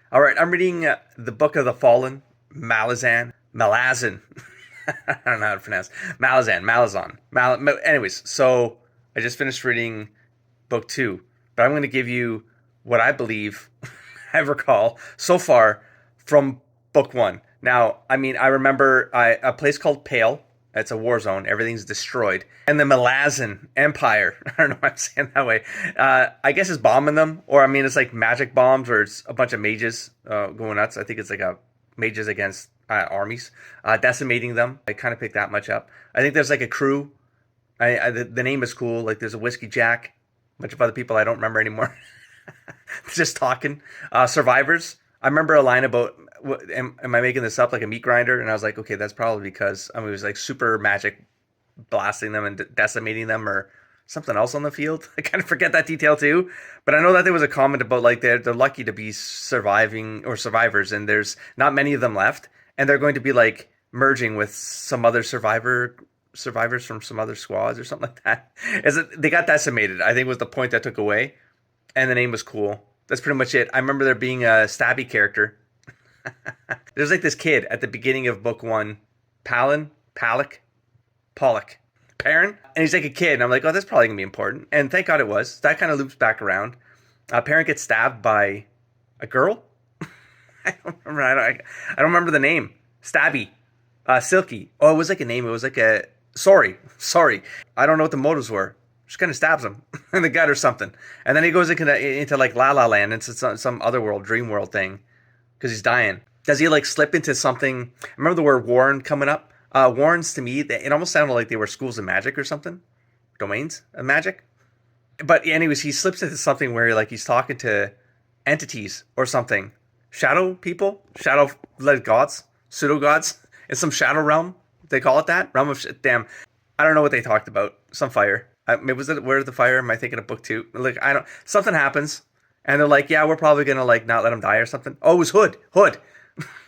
All right, I'm reading the Book of the Fallen, Malazan. I don't know how to pronounce Malazan. Anyways, so I just finished reading book two, but I'm going to give you what I believe I recall so far from book one. Now, I mean, I remember a place called Pale. It's a war zone. Everything's destroyed. And the Malazan Empire, I don't know why I'm saying that way, I guess is bombing them. Or, I mean, it's like magic bombs or it's a bunch of mages going nuts. I think it's like a mages against armies, decimating them. I kind of picked that much up. I think there's like a crew. The name is cool. Like there's a Whiskey Jack, a bunch of other people I don't remember anymore. Just talking. Survivors. I remember a line about, am I making this up, like a meat grinder? And I was like, okay, that's probably because I mean, it was like super magic blasting them and decimating them or something else on the field. I kind of forget that detail too. But I know that there was a comment about like they're lucky to be surviving or survivors and there's not many of them left. And they're going to be like merging with some other survivors from some other squads or something like that. Is it they got decimated, I think was the point that took away. And the name was cool. That's pretty much it. I remember there being a stabby character. There's like this kid at the beginning of book one, Pollock, Perrin, and he's like a kid, and I'm like, oh, that's probably gonna be important. And thank God it was. That kind of loops back around. Perrin gets stabbed by a girl. I don't remember. I don't remember the name. Stabby, Silky. Oh, it was like a name. It was like a sorry. I don't know what the motives were. Just kind of stabs him in the gut or something, and then he goes into like La La Land, into some other world, dream world thing, because he's dying. Does he like slip into something? I remember the word Warren coming up. Warrens to me, it almost sounded like they were schools of magic or something, domains of magic. But anyways, he slips into something where like he's talking to entities or something, shadow people, shadow led gods, pseudo gods in some shadow realm. They call it that realm of shit. Damn, I don't know what they talked about. Some fire. Maybe was it Where's the Fire? Am I thinking of book two? Like I don't. Something happens, and they're like, yeah, we're probably gonna like not let him die or something. Oh, it was Hood. Hood.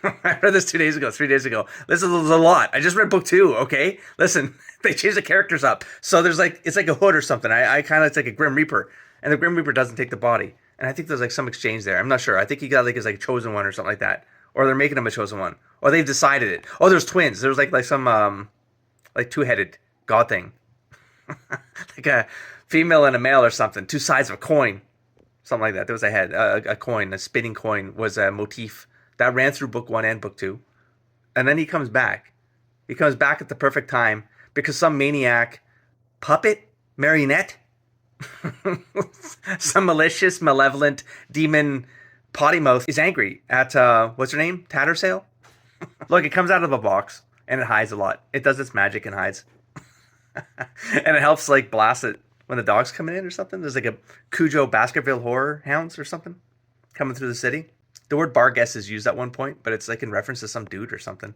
I read this 2 days ago, 3 days ago. This is a lot. I just read book two. Okay, listen, they changed the characters up, so there's like it's like a Hood or something. I kind of it's like a Grim Reaper, and the Grim Reaper doesn't take the body, and I think there's like some exchange there. I'm not sure. I think he got like his like chosen one or something like that, or they're making him a chosen one, or they've decided it. Oh, there's twins. There's like some like two headed god thing, like a female and a male or something. Two sides of a coin, something like that. There was a head, a coin, a spinning coin was a motif that ran through book one and book two. And then he comes back. He comes back at the perfect time because some maniac puppet marionette, some malicious, malevolent demon potty mouth is angry at what's her name? Tattersail? Look, it comes out of a box and it hides a lot. It does its magic and hides. And it helps like blast it when the dog's coming in or something. There's like a Cujo Baskerville horror hounds or something coming through the city. The word Barguest is used at one point, but it's like in reference to some dude or something.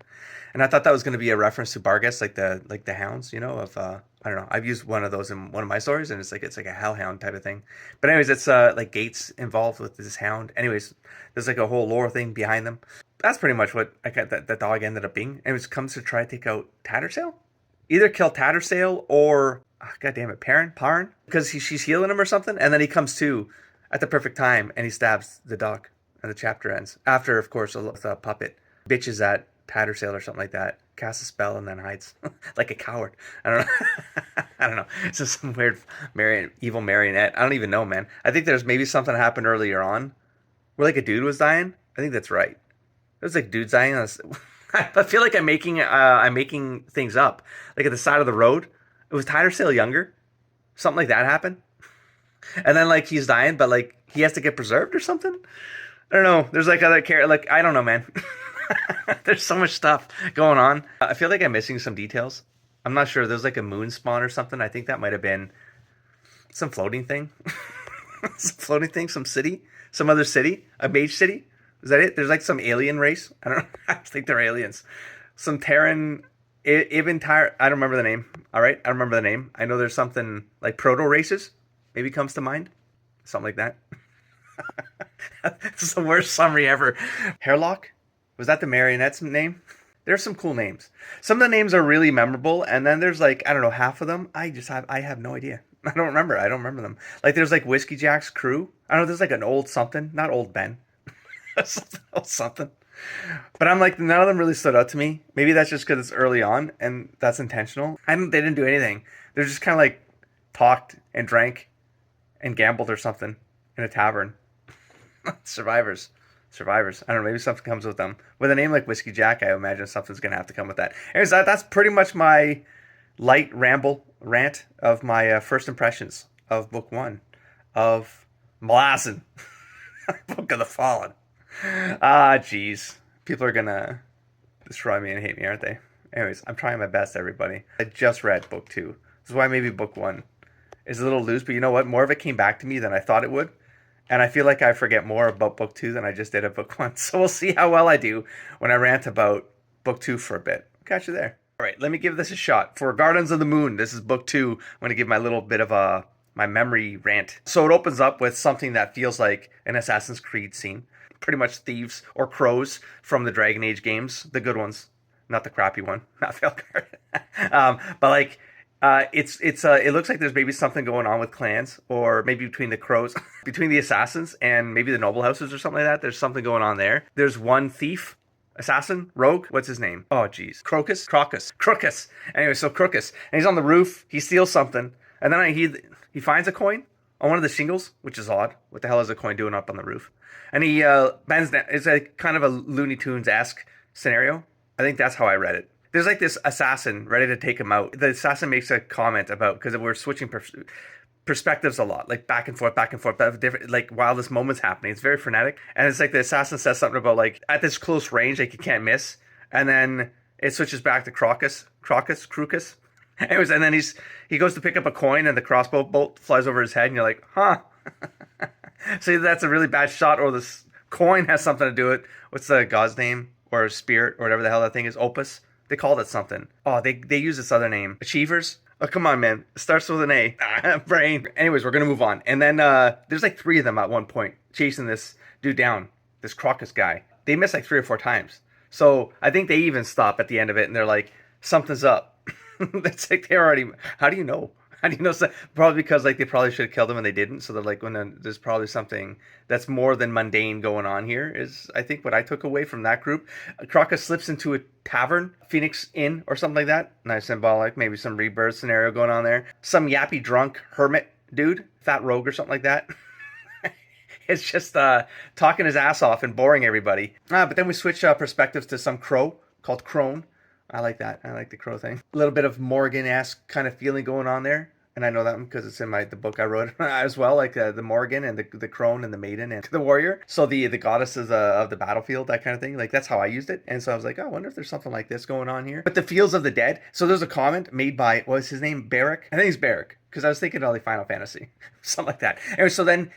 And I thought that was going to be a reference to Barguest, like the hounds, you know, of I don't know. I've used one of those in one of my stories, and it's like a hellhound type of thing. But anyways, it's like Gates involved with this hound. Anyways, there's like a whole lore thing behind them. That's pretty much what I got that dog ended up being. And it comes to try to take out Tattersail. Either kill Tattersail or God damn it, Parn, because she's healing him or something, and then he comes to at the perfect time and he stabs the dog. And the chapter ends. After, of course, a puppet bitches at Tattersail or something like that, casts a spell, and then hides like a coward. I don't know. I don't know. It's just some weird evil marionette. I don't even know, man. I think there's maybe something happened earlier on where like a dude was dying. I think that's right. There's like dudes dying. I feel like I'm making things up. Like at the side of the road, it was Tattersail younger. Something like that happened, and then like he's dying, but like he has to get preserved or something. I don't know. There's like other character. Like I don't know, man. There's so much stuff going on. I feel like I'm missing some details. I'm not sure. There's like a moon spawn or something. I think that might have been some floating thing. Some floating thing. Some city. Some other city. A mage city. Is that it? There's like some alien race. I don't know. I think they're aliens. Some Terran. Even Tyr. I don't remember the name. All right. I don't remember the name. I know there's something like proto races. Maybe comes to mind. Something like that. This is the worst summary ever. Hairlock? Was that the marionette's name? There's some cool names. Some of the names are really memorable, and then there's like, I don't know, half of them, I have no idea. I don't remember them. Like there's like Whiskey Jack's crew. I don't know, there's like an old something, not old Ben. Something. But I'm like, none of them really stood out to me. Maybe that's just because it's early on and that's intentional. They didn't do anything. They're just kind of like talked and drank and gambled or something in a tavern. Survivors. Survivors. I don't know. Maybe something comes with them. With a name like Whiskey Jack, I imagine something's going to have to come with that. Anyways, that's pretty much my light rant of my first impressions of book one of Malazan, Book of the Fallen. Jeez. People are going to destroy me and hate me, aren't they? Anyways, I'm trying my best, everybody. I just read book two. This is why maybe book one is a little loose, but you know what? More of it came back to me than I thought it would. And I feel like I forget more about book two than I just did at book one. So we'll see how well I do when I rant about book two for a bit. Catch you there. All right, let me give this a shot. For Gardens of the Moon, this is book two. I'm going to give my little bit of my memory rant. So it opens up with something that feels like an Assassin's Creed scene. Pretty much thieves or crows from the Dragon Age games, the good ones, not the crappy one, not Felguard. But like, it looks like there's maybe something going on with clans, or maybe between the crows, between the assassins and maybe the noble houses or something like that. There's something going on there. There's one thief, assassin, rogue. What's his name? Oh, geez, Crocus. Anyway, so Crocus, and he's on the roof. He steals something, and then he finds a coin on one of the shingles, which is odd. What the hell is a coin doing up on the roof? And he bends down. It's a kind of a Looney Tunes-esque scenario. I think that's how I read it. There's like this assassin ready to take him out. The assassin makes a comment about, because we're switching perspectives a lot, like back and forth, but different, like while this moment's happening. It's very frenetic. And it's like the assassin says something about like at this close range, like you can't miss. And then it switches back to Crocus. Anyways, and then he goes to pick up a coin and the crossbow bolt flies over his head and you're like, huh. So that's a really bad shot, or this coin has something to do with it. What's the god's name? Or spirit, or whatever the hell that thing is. Opus? They called it something. Oh, they use this other name. Achievers? Oh, come on, man. It starts with an A. Brain. Anyways, we're going to move on. And then there's like three of them at one point chasing this dude down. This Crocus guy. They miss like 3 or 4 times. So I think they even stop at the end of it and they're like, something's up. That's like they're already... How do you know? How do you know? So, probably because like they probably should have killed him and they didn't. So they're like, there's probably something that's more than mundane going on here. Is I think what I took away from that group. Crocus slips into a tavern, Phoenix Inn or something like that. Nice symbolic, maybe some rebirth scenario going on there. Some yappy drunk hermit dude, fat rogue or something like that. It's just talking his ass off and boring everybody. But then we switch perspectives to some crow called Crone. I like that. I like the crow thing. A little bit of Morgan-esque kind of feeling going on there. And I know that because it's in the book I wrote as well, like the Morgan and the crone and the maiden and the warrior. So the goddesses of the battlefield, that kind of thing. Like that's how I used it. And so I was like, oh, I wonder if there's something like this going on here. But the Fields of the Dead. So there's a comment made by, what was his name? Barrick? I think it's Barrick. Because I was thinking of like Final Fantasy. Something like that. Anyway, so then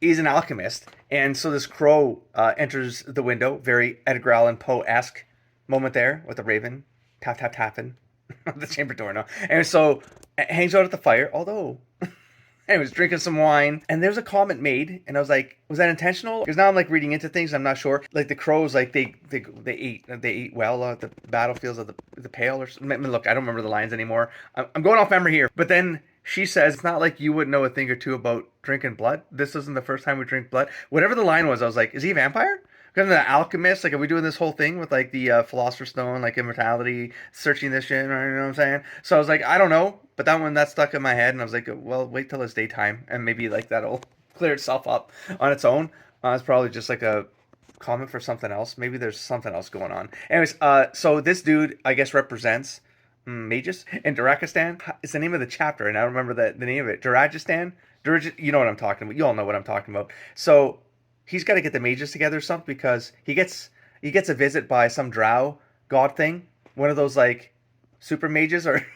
he's an alchemist. And so this crow enters the window. Very Edgar Allan Poe-esque moment there with the raven tapping the chamber door. No. And so hangs out at the fire, although I was drinking some wine, and there's a comment made, and I was like, was that intentional? Because now I'm like reading into things, I'm not sure. Like the crows, like they eat well at the battlefields of the Pale, or something. I mean, look, I don't remember the lines anymore. I'm going off memory here, but then she says, it's not like you would know a thing or two about drinking blood. This isn't the first time we drink blood. Whatever the line was, I was like, is he a vampire? Because the alchemist, like, are we doing this whole thing with, like, the Philosopher's Stone, like, immortality, searching this shit, you know what I'm saying? So I was like, I don't know, but that stuck in my head, and I was like, well, wait till it's daytime, and maybe, like, that'll clear itself up on its own. It's probably just, like, a comment for something else. Maybe there's something else going on. Anyways, so this dude, I guess, represents mages in Darakistan. It's the name of the chapter, and I don't remember the name of it. Daragistan? You know what I'm talking about. You all know what I'm talking about. So he's got to get the mages together or something, because he gets a visit by some drow god thing, one of those like super mages, or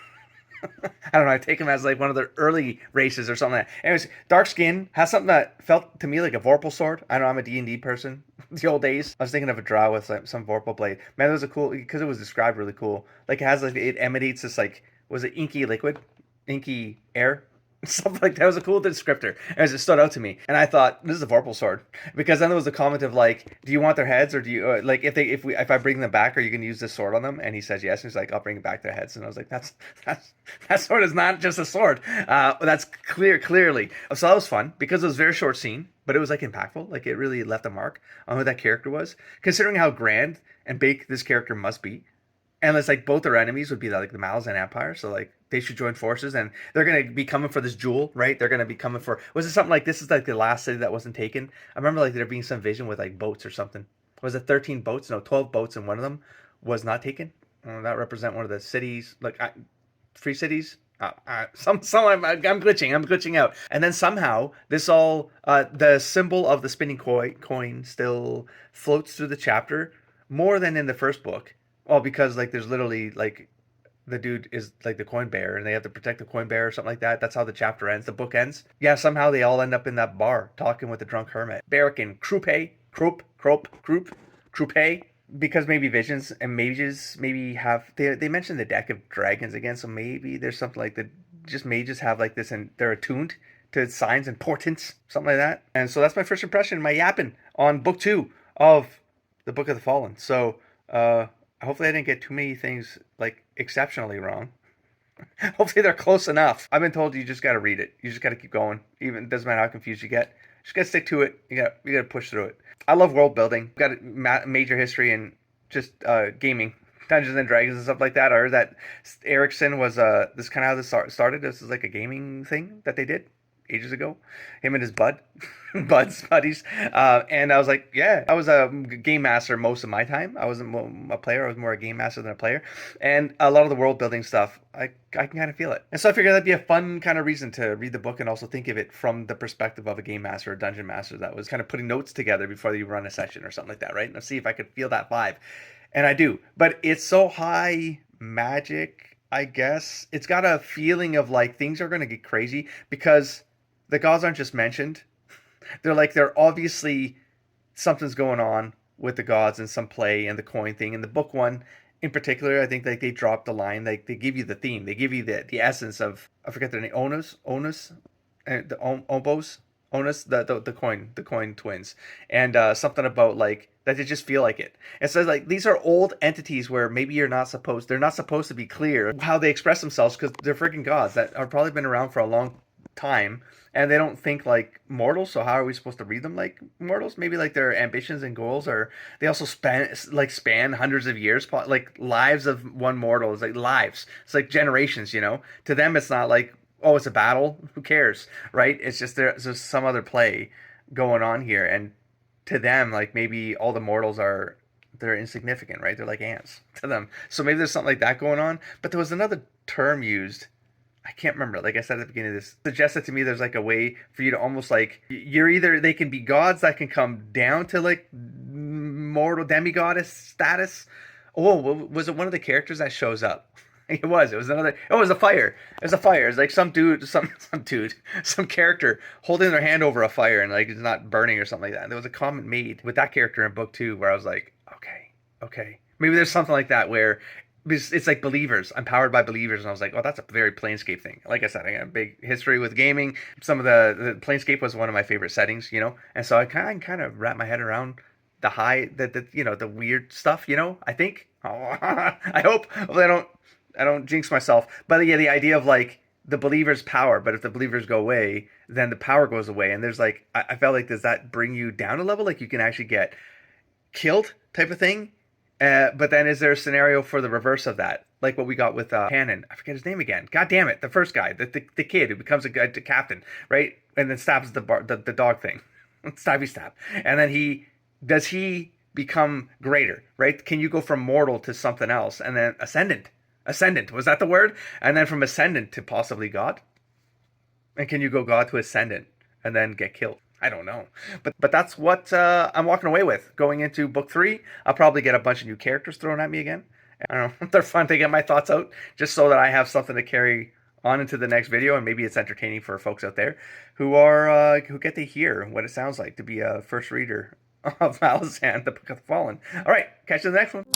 I don't know. I take him as like one of the early races or something like that. Anyways, dark skin, has something that felt to me like a Vorpal sword. I know I'm a D&D person. The old days, I was thinking of a drow with like some Vorpal blade. Man, it was a cool, because it was described really cool. Like it emanates this like, was it inky liquid, inky air? Something like that. Was a cool descriptor as it stood out to me, and I thought this is a Vorpal sword, because then there was a comment of like, do you want their heads, or do you like if I bring them back, are you gonna use this sword on them? And he says yes, and he's like, I'll bring back their heads. And I was like, that sword is not just a sword. That's clearly. So that was fun because it was a very short scene, but it was like impactful. Like it really left a mark on who that character was, considering how grand and big this character must be. And it's like both their enemies would be like the Malazan Empire, so like they should join forces, and they're gonna be coming for this jewel, right? They're gonna be coming for. Was it something like this is like the last city that wasn't taken? I remember like there being some vision with like boats or something. Was it 13 boats? No, 12 boats, and one of them was not taken. That represent one of the cities, like free cities. I'm glitching. I'm glitching out. And then somehow this all the symbol of the spinning coin still floats through the chapter more than in the first book. Well, because like there's literally like the dude is like the coin bearer and they have to protect the coin bearer or something like that. That's how the chapter ends. The book ends. Yeah, somehow they all end up in that bar talking with the drunk hermit. Barrack and Croupe, because maybe visions and mages maybe have they mentioned the deck of dragons again, so maybe there's something like that. Just mages have like this and they're attuned to signs and portents, something like that. And so that's my first impression, my yapping on book 2 of the Book of the Fallen. So hopefully I didn't get too many things like exceptionally wrong. Hopefully they're close enough. I've been told you just got to read it. You just got to keep going. Even it doesn't matter how confused you get. Just got to stick to it. You got to push through it. I love world building. Got a major history in just gaming, Dungeons and Dragons and stuff like that. I heard that Erickson was this kind of how this started. This is like a gaming thing that they did ages ago. Him and his buddies. And I was like, yeah, I was a game master most of my time. I wasn't a player. I was more a game master than a player. And a lot of the world building stuff, I can kind of feel it. And so I figured that'd be a fun kind of reason to read the book and also think of it from the perspective of a game master or dungeon master that was kind of putting notes together before you run a session or something like that, right? And see if I could feel that vibe. And I do. But it's so high magic, I guess. It's got a feeling of like things are going to get crazy because the gods aren't just mentioned. They're obviously something's going on with the gods and some play and the coin thing. And the book one in particular, I think like they dropped the line, like they give you the theme, they give you the essence of, I forget their name, Onus, and the Obos, Onus, the coin twins, and something about like that they just feel like it. And so like these are old entities where maybe they're not supposed to be clear how they express themselves because they're freaking gods that have probably been around for a long time and they don't think like mortals, so how are we supposed to read them like mortals? Maybe like their ambitions and goals are they also span hundreds of years, like lives of one mortal is like lives, it's like generations, to them it's not like, oh, it's a battle, who cares, right? It's just there's some other play going on here, and to them like maybe all the mortals they're insignificant, right? They're like ants to them, so maybe there's something like that going on. But there was another term used, I can't remember. Like I said at the beginning of this, suggested to me there's like a way for you to almost like you're either they can be gods that can come down to like mortal demigoddess status. Oh, was it one of the characters that shows up? It was another. Oh, it was a fire. It was a fire. It's like some dude, some character holding their hand over a fire and like it's not burning or something like that. And there was a comment made with that character in book 2 where I was like, okay, maybe there's something like that where it's like believers. I'm powered by believers, and I was like, oh, that's a very Planescape thing. Like I said, I got a big history with gaming. Some of the Planescape was one of my favorite settings, and so I kind of wrap my head around the weird stuff, I think. Oh, I hope. Hopefully I don't jinx myself. But yeah, the idea of like the believer's power, but if the believers go away, then the power goes away. And there's like I felt like, does that bring you down a level? Like you can actually get killed type of thing. But then is there a scenario for the reverse of that? Like what we got with Hannon. I forget his name again. God damn it. The first guy, the kid who becomes a captain, right? And then stabs the dog thing. Stabby stab. And then does he become greater, right? Can you go from mortal to something else? And then ascendant. Ascendant, was that the word? And then from ascendant to possibly God? And can you go God to ascendant and then get killed? I don't know. But that's what I'm walking away with. Going into book 3, I'll probably get a bunch of new characters thrown at me again. I don't know. They're fun to get my thoughts out, just so that I have something to carry on into the next video, and maybe it's entertaining for folks out there who get to hear what it sounds like to be a first reader of Malazan, the Book of the Fallen. All right, catch you in the next one.